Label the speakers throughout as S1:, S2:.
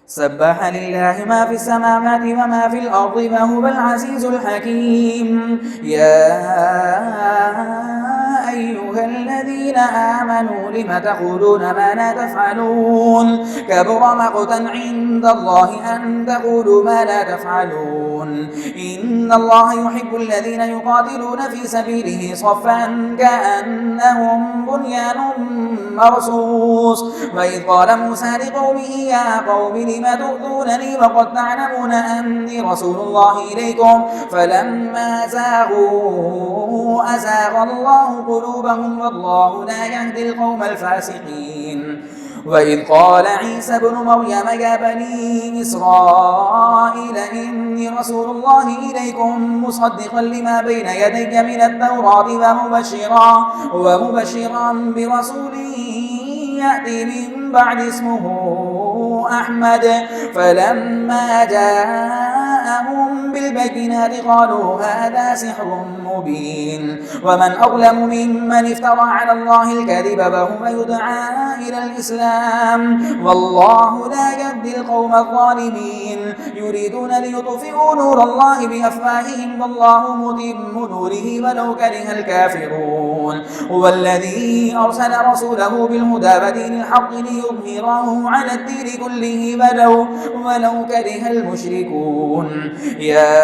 S1: سبح لله ما في السماوات وما في الأرض وهو العزيز الحكيم. يا أيها الذين آمنوا لم تقولون ما لا تفعلون كبر مقتا عند الله أن تقولوا ما لا تفعلون. إن الله يحب الذين يقاتلون في سبيله صفا كأنهم بنيان مرصوص. وإذ قال موسى لقومه يا قوم لم تؤذونني وقد تعلمون أني رسول الله إليكم فلما زاغوا أزاغ الله قلوبهم والله لا يهدي القوم الفاسقين. وإذ قال عيسى ابن مريم يا بني إسرائيل إني رسول الله إليكم مصدقا لما بين يدي من التوراة ومبشرا برسول يأتي من بعد اسمه أحمد. فلما جاءهم بالبينات قالوا هذا سحر مبين. ومن أظلم ممن افترى على الله الكذب وهو يدعى إلى الإسلام والله لا يهدي القوم الظالمين. يريدون ليطفئوا نور الله بأفواههم والله متم نوره ولو كره الكافرون. هو الذي أرسل رسوله بالهدى ودين الحق ليظهره على الدين كله ولو كره المشركون. يا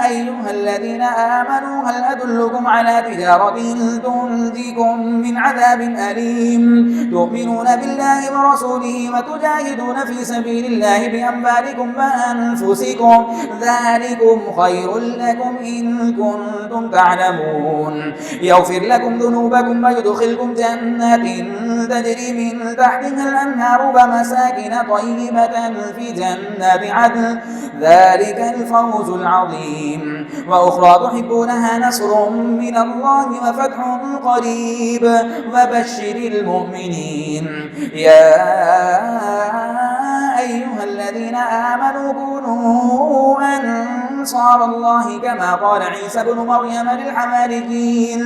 S1: أيها الذين آمنوا هل أدلكم على تجارة تنجيكم من عذاب أليم تؤمنون بالله ورسوله وتجاهدون في سبيل الله بأموالكم وأنفسكم ذلكم خير لكم إن كنتم تعلمون. يغفر لكم ذنوبكم ويدخلكم جنات تجري من تحتها الأنهار ومساكن طيبة في جنات عدن ذلك الفوز العظيم. وأخرى تحبونها نصر من الله وفتح قريب وبشر المؤمنين. يا أيها الذين آمنوا كونوا أنصار الله كما قال عيسى ابن مريم للحواريين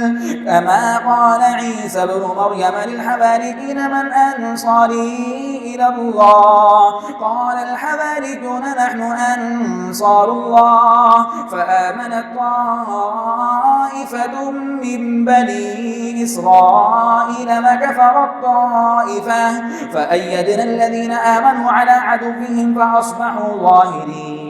S1: من أنصاري إلى الله قال الحواريون نحن أنصار الله. فآمنت طائفة من بني إسرائيل وكفرت طائفة فأيدنا الذين آمنوا على عدوهم فأصبحوا ظاهرين.